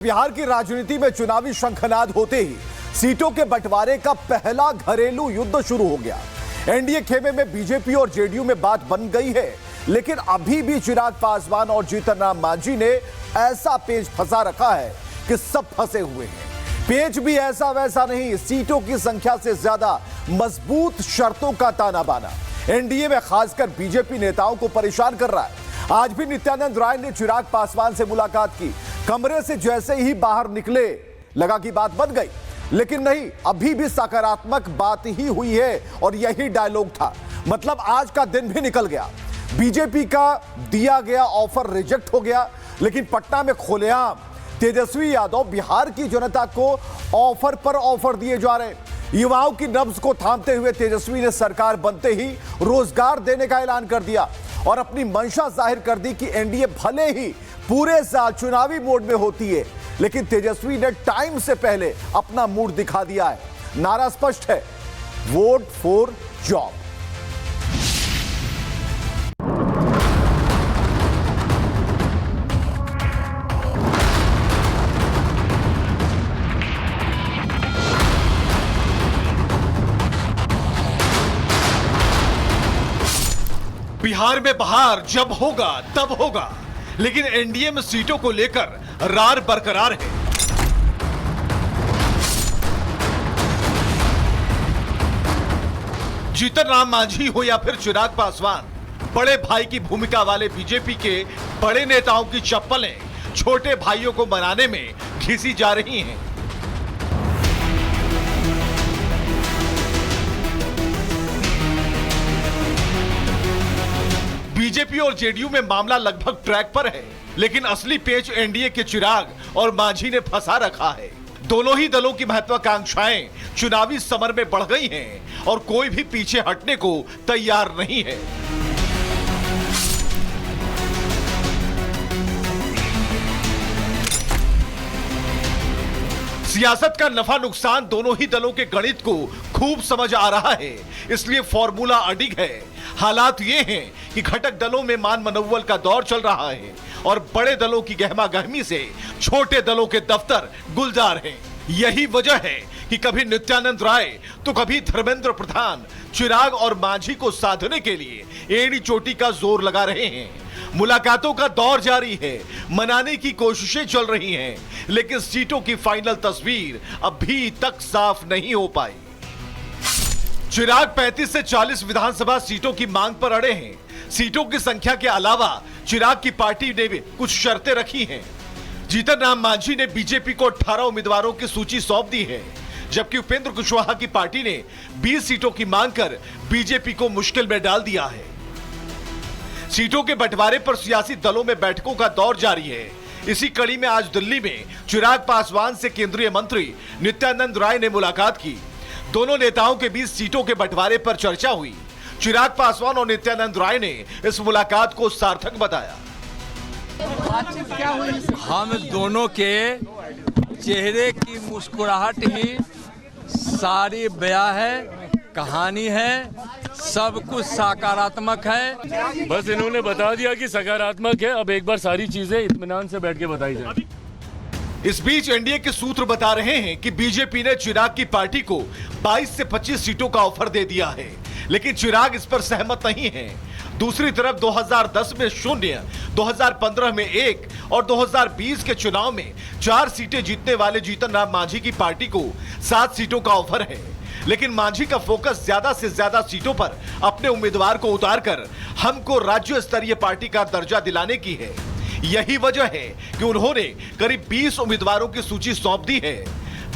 बिहार की राजनीति में चुनावी शंखनाद होते ही सीटों के बंटवारे का पहला घरेलू युद्ध शुरू हो गया। एनडीए खेमे में बीजेपी और जेडीयू में बात बन गई है, लेकिन अभी भी चिराग पासवान और जीतन राम मांझी ने ऐसा पेच फंसा रखा है कि सब फंसे हुए हैं। पेच भी ऐसा वैसा नहीं, सीटों की संख्या से ज्यादा मजबूत शर्तों का ताना बाना एनडीए में खासकर बीजेपी नेताओं को परेशान कर रहा है। आज भी नित्यानंद राय ने चिराग पासवान से मुलाकात की। कमरे से जैसे ही बाहर निकले लगा कि बात बन गई, लेकिन नहीं, अभी भी सकारात्मक बात ही हुई है और यही डायलॉग था। मतलब आज का दिन भी निकल गया। बीजेपी का दिया गया ऑफर रिजेक्ट हो गया, लेकिन पटना में खुलेआम तेजस्वी यादव बिहार की जनता को ऑफर पर ऑफर दिए जा रहे हैं। युवाओं की नब्ज को थामते हुए तेजस्वी ने सरकार बनते ही रोजगार देने का ऐलान कर दिया और अपनी मंशा जाहिर कर दी कि एनडीए भले ही पूरे साल चुनावी मोड में होती है, लेकिन तेजस्वी ने टाइम से पहले अपना मूड दिखा दिया है। नारा स्पष्ट है, वोट फॉर जॉब। बिहार में बहार जब होगा तब होगा, लेकिन एनडीए में सीटों को लेकर रार बरकरार है। जीतन राम मांझी हो या फिर चिराग पासवान, बड़े भाई की भूमिका वाले बीजेपी के बड़े नेताओं की चप्पलें छोटे भाइयों को मनाने में घिसी जा रही हैं। बीजेपी और जेडीयू में मामला लगभग ट्रैक पर है, लेकिन असली पेच एनडीए के चिराग और मांझी ने फंसा रखा है। दोनों ही दलों की महत्वाकांक्षाएं चुनावी समर में बढ़ गई हैं और कोई भी पीछे हटने को तैयार नहीं है। सियासत का नफा नुकसान दोनों ही दलों के गणित को खूब समझ आ रहा है, इसलिए फॉर्मूला अडिग है। हालात ये हैं कि घटक दलों में मान मनोवल का दौर चल रहा है और बड़े दलों की गहमा गहमी से छोटे दलों के दफ्तर गुलजार हैं। यही वजह है कि कभी नित्यानंद राय तो कभी धर्मेंद्र प्रधान चिराग और मांझी को साधने के लिए एड़ी चोटी का जोर लगा रहे हैं। मुलाकातों का दौर जारी है, मनाने की कोशिशें चल रही हैं, लेकिन सीटों की फाइनल तस्वीर अभी तक साफ नहीं हो पाई। चिराग 35 से 40 विधानसभा सीटों की मांग पर अड़े हैं। सीटों की संख्या के अलावा चिराग की पार्टी ने भी कुछ शर्तें रखी हैं। जीतन राम मांझी ने बीजेपी को 18 उम्मीदवारों की सूची सौंप दी है, जबकि उपेंद्र कुशवाहा की पार्टी ने 20 सीटों की मांग कर बीजेपी को मुश्किल में डाल दिया है। सीटों के बंटवारे पर सियासी दलों में बैठकों का दौर जारी है। इसी कड़ी में आज दिल्ली में चिराग पासवान से केंद्रीय मंत्री नित्यानंद राय ने मुलाकात की। दोनों नेताओं के बीच सीटों के बंटवारे पर चर्चा हुई। चिराग पासवान और नित्यानंद राय ने इस मुलाकात को सार्थक बताया। हम दोनों के चेहरे की मुस्कुराहट ही सारी बयां है, कहानी है, सब कुछ सकारात्मक है। बस इन्होंने बता दिया कि सकारात्मक है, अब एक बार सारी चीजें इत्मीनान से बैठ के बताई जाए। इस बीच एनडीए के सूत्र बता रहे हैं कि बीजेपी ने चिराग की पार्टी को 22 से 25 सीटों का ऑफर दे दिया है, लेकिन चिराग इस पर सहमत नहीं है। दूसरी तरफ 2010 में 0, 2015 में 1 और 2020 के चुनाव में 4 सीटें जीतने वाले जीतन राम मांझी की पार्टी को 7 सीटों का ऑफर है, लेकिन मांझी का फोकस ज्यादा से ज्यादा सीटों पर अपने उम्मीदवार को उतारकर हमको राज्य स्तरीय पार्टी का दर्जा दिलाने की है। यही वजह है कि उन्होंने करीब 20 उम्मीदवारों की सूची सौंप दी है।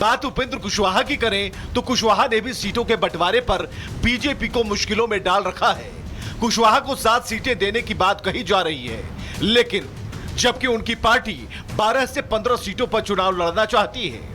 बात उपेंद्र कुशवाहा की करें तो कुशवाहा ने भी सीटों के बंटवारे पर बीजेपी को मुश्किलों में डाल रखा है। कुशवाहा को 7 सीटें देने की बात कही जा रही है, लेकिन जबकि उनकी पार्टी 12 से 15 सीटों पर चुनाव लड़ना चाहती है।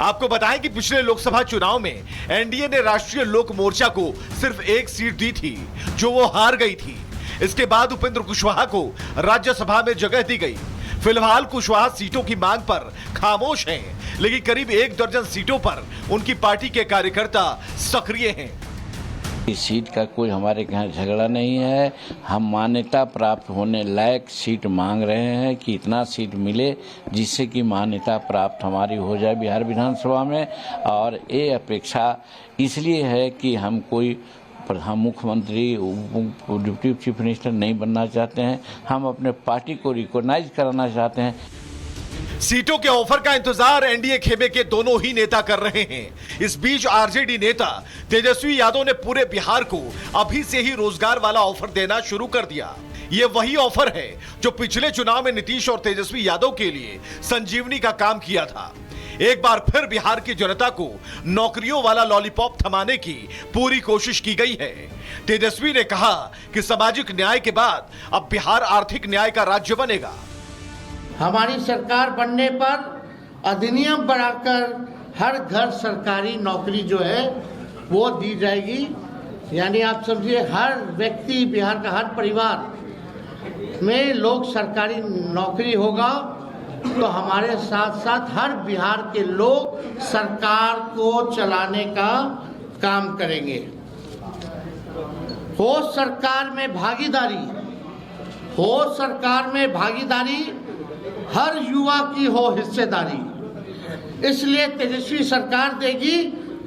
आपको बताएं कि पिछले लोकसभा चुनाव में एनडीए ने राष्ट्रीय लोक मोर्चा को सिर्फ 1 सीट दी थी, जो वो हार गई थी। इसके बाद उपेंद्र कुशवाहा को राज्यसभा में जगह दी गई। फिलहाल कुशवाहा सीटों की मांग पर खामोश हैं, लेकिन करीब 1 दर्जन सीटों पर उनकी पार्टी के कार्यकर्ता सक्रिय हैं। इस सीट का कोई हमारे यहाँ झगड़ा नहीं है। हम मान्यता प्राप्त होने लायक सीट मांग रहे हैं कि इतना सीट मिले जिससे कि मान्यता प्राप्त हमारी हो जाए बिहार विधानसभा में। और ये अपेक्षा इसलिए है कि हम कोई प्रधान मुख्यमंत्री डिप्टी चीफ मिनिस्टर नहीं बनना चाहते हैं। हम अपने पार्टी को रिकॉग्नाइज कराना चाहते हैं। सीटों के ऑफर का इंतजार एनडीए खेमे के दोनों ही नेता कर रहे हैं। इस बीच आरजेडी नेता तेजस्वी यादव ने पूरे बिहार को अभी से ही रोजगार वाला ऑफर देना शुरू कर दिया। ये वही ऑफर है जो पिछले चुनाव में नीतीश और तेजस्वी यादव के लिए संजीवनी का काम किया था। एक बार फिर बिहार की जनता को नौकरियों वाला लॉलीपॉप थमाने की पूरी कोशिश की गई है। तेजस्वी ने कहा कि सामाजिक न्याय के बाद अब बिहार आर्थिक न्याय का राज्य बनेगा। हमारी सरकार बनने पर अधिनियम बढ़ाकर हर घर सरकारी नौकरी जो है वो दी जाएगी। यानी आप समझिए हर व्यक्ति, बिहार का हर परिवार में लोग सरकारी नौकरी होगा तो हमारे साथ साथ हर बिहार के लोग सरकार को चलाने का काम करेंगे। हो सरकार में भागीदारी, हर युवा की हो हिस्सेदारी। इसलिए तेजस्वी सरकार देगी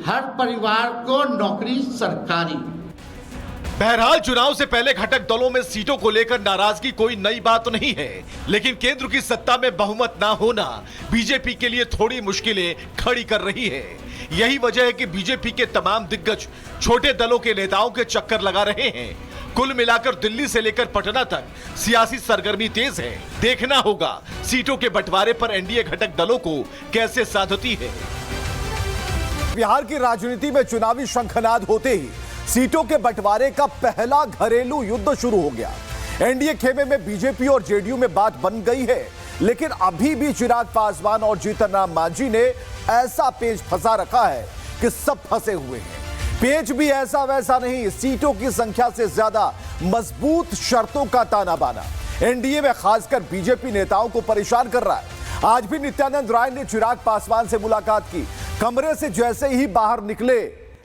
हर परिवार को नौकरी सरकारी। बहरहाल चुनाव से पहले घटक दलों में सीटों को लेकर नाराजगी कोई नई बात नहीं है, लेकिन केंद्र की सत्ता में बहुमत ना होना बीजेपी के लिए थोड़ी मुश्किलें खड़ी कर रही है। यही वजह है कि बीजेपी के तमाम दिग्गज छोटे दलों के नेताओं के चक्कर लगा रहे हैं। कुल मिलाकर दिल्ली से लेकर पटना तक सियासी सरगर्मी तेज है। देखना होगा सीटों के बंटवारे पर एनडीए घटक दलों को कैसे साधती है। बिहार की राजनीति में चुनावी शंखनाद होते ही सीटों के बंटवारे का पहला घरेलू युद्ध शुरू हो गया। एनडीए खेमे में बीजेपी और जेडीयू में बात बन गई है, लेकिन अभी भी चिराग पासवान और जीतन राम मांझी ने ऐसा पेच फंसा रखा है कि सब फंसे हुए हैं। पेच भी ऐसा वैसा नहीं, सीटों की संख्या से ज्यादा मजबूत शर्तों का ताना बाना एनडीए में खासकर बीजेपी नेताओं को परेशान कर रहा है। आज भी नित्यानंद राय ने चिराग पासवान से मुलाकात की। कमरे से जैसे ही बाहर निकले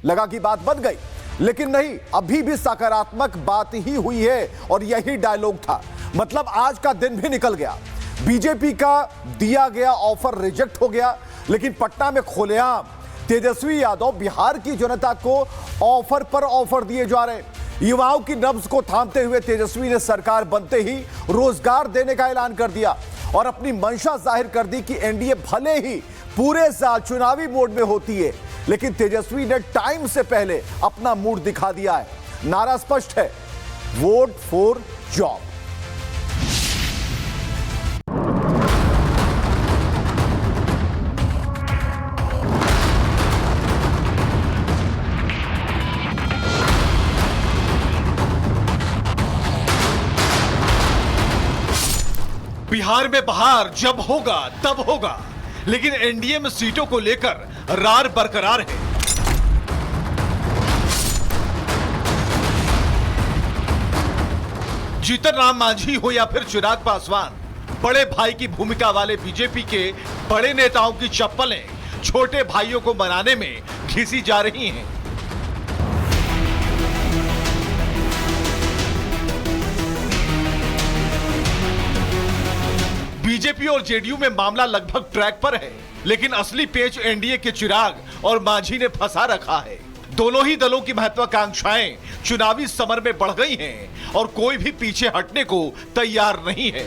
लगा कि बात बन गई, लेकिन नहीं, अभी भी सकारात्मक बात ही हुई है और यही डायलॉग था। मतलब आज का दिन भी निकल गया। बीजेपी का दिया गया ऑफर रिजेक्ट हो गया, लेकिन पटना में खुलेआम तेजस्वी यादव बिहार की जनता को ऑफर पर ऑफर दिए जा रहे। युवाओं की नब्ज को थामते हुए तेजस्वी ने सरकार बनते ही रोजगार देने का ऐलान कर दिया और अपनी मंशा जाहिर कर दी कि एनडीए भले ही पूरे साल चुनावी मोड में होती है, लेकिन तेजस्वी ने टाइम से पहले अपना मूड दिखा दिया है। नारा स्पष्ट है, वोट फॉर जॉब। बिहार में बहार जब होगा तब होगा, लेकिन एनडीए में सीटों को लेकर रार बरकरार है। जीतन राम मांझी हो या फिर चिराग पासवान, बड़े भाई की भूमिका वाले बीजेपी के बड़े नेताओं की चप्पलें छोटे भाइयों को मनाने में घिसी जा रही हैं। बीजेपी और जेडीयू में मामला लगभग ट्रैक पर है, लेकिन असली पेच एनडीए के चिराग और मांझी ने फंसा रखा है। दोनों ही दलों की महत्वाकांक्षाएं चुनावी समर में बढ़ गई हैं और कोई भी पीछे हटने को तैयार नहीं है।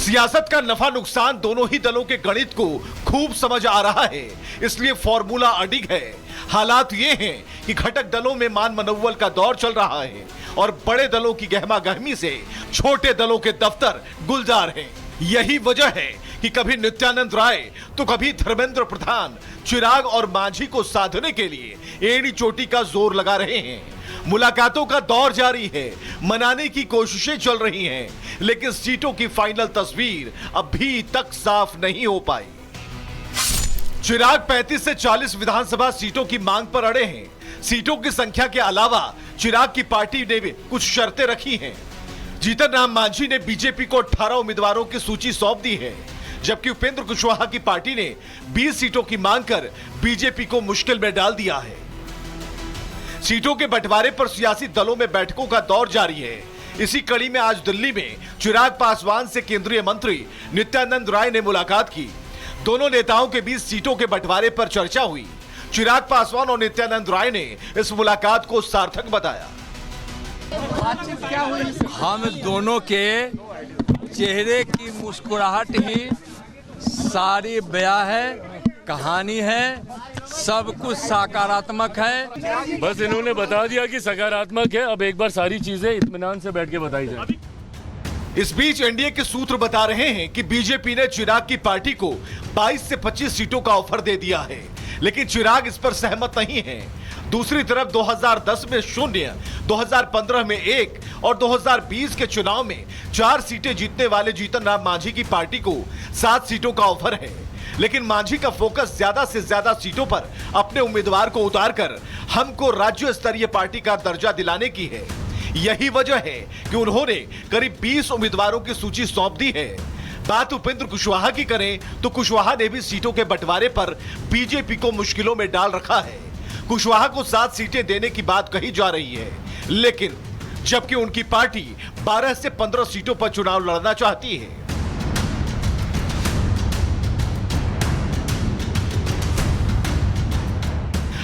सियासत का नफा नुकसान दोनों ही दलों के गणित को खूब समझ आ रहा है, इसलिए फॉर्मूला अडिग है। हालात ये हैं कि घटक दलों में मान मनोवल का दौर चल रहा है और बड़े दलों की गहमा गहमी से छोटे दलों के दफ्तर गुलजार हैं। यही वजह है कि कभी नित्यानंद राय तो कभी धर्मेंद्र प्रधान चिराग और मांझी को साधने के लिए एड़ी चोटी का जोर लगा रहे हैं। मुलाकातों का दौर जारी है, मनाने की कोशिशें चल रही हैं, लेकिन सीटों की फाइनल तस्वीर अभी तक साफ नहीं हो पाई। चिराग 35 से 40 विधानसभा सीटों की मांग पर अड़े हैं। सीटों की संख्या के अलावा चिराग की पार्टी ने भी कुछ शर्तें रखी हैं। जीतन राम मांझी ने बीजेपी को 18 उम्मीदवारों की सूची सौंप दी है। जबकि उपेंद्र कुशवाहा की पार्टी ने 20 सीटों की मांग कर बीजेपी को मुश्किल में डाल दिया है। सीटों के बंटवारे पर सियासी दलों में बैठकों का दौर जारी है। इसी कड़ी में आज दिल्ली में चिराग पासवान से केंद्रीय मंत्री नित्यानंद राय ने मुलाकात की। दोनों नेताओं के बीच सीटों के बंटवारे पर चर्चा हुई। चिराग पासवान और नित्यानंद राय ने इस मुलाकात को सार्थक बताया। हम दोनों के चेहरे की मुस्कुराहट ही सारी बयां है, कहानी है, सब कुछ सकारात्मक है। बस इन्होंने बता दिया कि सकारात्मक है, अब एक बार सारी चीजें इत्मीनान से बैठ के बताई जाए। इस बीच एनडीए के सूत्र बता रहे हैं कि बीजेपी ने चिराग की पार्टी को 22 से 25 सीटों का ऑफर दे दिया है, लेकिन चिराग इस पर सहमत नहीं है। दूसरी तरफ 2010 में 0, 2015 में 1 और 2020 के चुनाव में 4 सीटें जीतने वाले जीतन राम मांझी की पार्टी को 7 सीटों का ऑफर है। लेकिन मांझी का फोकस ज्यादा से ज्यादा सीटों पर अपने उम्मीदवार को उतारकर हमको राज्य स्तरीय पार्टी का दर्जा दिलाने की है। यही वजह है कि उन्होंने करीब 20 उम्मीदवारों की सूची सौंप दी है। बात उपेंद्र कुशवाहा की करें तो कुशवाहा ने भी सीटों के बंटवारे पर बीजेपी को मुश्किलों में डाल रखा है। कुशवाहा को 7 सीटें देने की बात कही जा रही है, लेकिन जबकि उनकी पार्टी 12 से 15 सीटों पर चुनाव लड़ना चाहती है।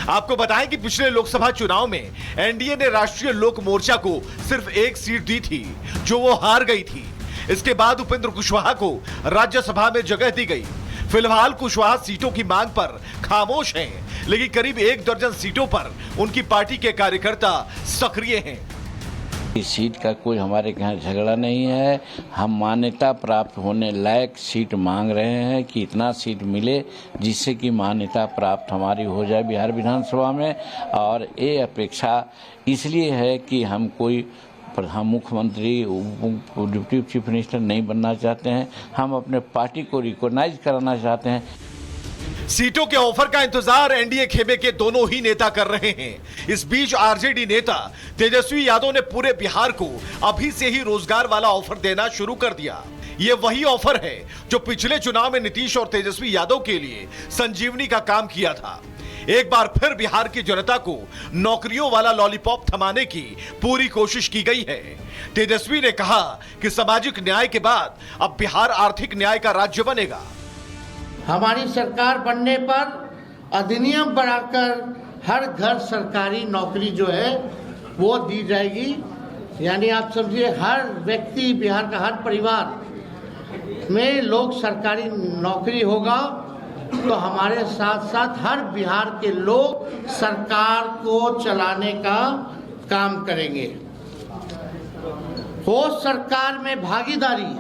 आपको बताएं कि पिछले लोकसभा चुनाव में एनडीए ने राष्ट्रीय लोक मोर्चा को सिर्फ 1 सीट दी थी, जो वो हार गई थी। इसके बाद उपेंद्र कुशवाहा को राज्यसभा में जगह दी गई। फिलहाल कुशवाहा सीटों की मांग पर खामोश हैं, लेकिन करीब 1 दर्जन सीटों पर उनकी पार्टी के कार्यकर्ता सक्रिय हैं। इस सीट का कोई हमारे यहाँ झगड़ा नहीं है। हम मान्यता प्राप्त होने लायक सीट मांग रहे हैं कि इतना सीट मिले जिससे कि मान्यता प्राप्त हमारी हो जाए बिहार विधानसभा में। और ये अपेक्षा इसलिए है कि हम कोई मुख्यमंत्री, डिप्टी चीफ मिनिस्टर नहीं बनना चाहते हैं। हम अपने पार्टी को रिकॉग्नाइज कराना चाहते हैं। सीटों के ऑफर का इंतजार एनडीए खेमे के दोनों ही नेता कर रहे हैं। इस बीच आरजेडी नेता तेजस्वी यादव ने पूरे बिहार को अभी से ही रोजगार वाला ऑफर देना शुरू कर दिया। ये वही ऑफर है जो पिछले चुनाव में नीतीश और तेजस्वी यादव के लिए संजीवनी का काम किया था। एक बार फिर बिहार की जनता को नौकरियों वाला लॉलीपॉप थमाने की पूरी कोशिश की गई है। तेजस्वी ने कहा कि सामाजिक न्याय के बाद अब बिहार आर्थिक न्याय का राज्य बनेगा। हमारी सरकार बनने पर अधिनियम बढ़ाकर हर घर सरकारी नौकरी जो है वो दी जाएगी। यानी आप समझिए हर व्यक्ति, बिहार का हर परिवार में लोग सरकारी नौकरी होगा, तो हमारे साथ साथ हर बिहार के लोग सरकार को चलाने का काम करेंगे। हो सरकार में भागीदारी,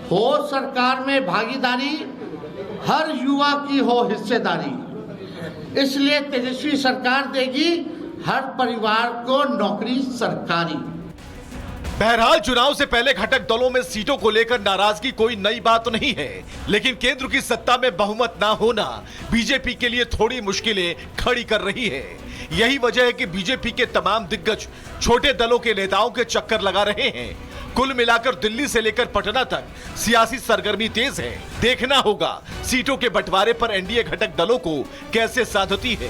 हो सरकार में भागीदारी, हर युवा की हो हिस्सेदारी। इसलिए तेजस्वी सरकार देगी हर परिवार को नौकरी सरकारी। बहरहाल चुनाव से पहले घटक दलों में सीटों को लेकर नाराजगी कोई नई बात नहीं है, लेकिन केंद्र की सत्ता में बहुमत ना होना बीजेपी के लिए थोड़ी मुश्किलें खड़ी कर रही है। यही वजह है कि बीजेपी के तमाम दिग्गज छोटे दलों के नेताओं के चक्कर लगा रहे हैं। कुल मिलाकर दिल्ली से लेकर पटना तक सियासी सरगर्मी तेज है। देखना होगा सीटों के बंटवारे पर एनडीए घटक दलों को कैसे साधती है।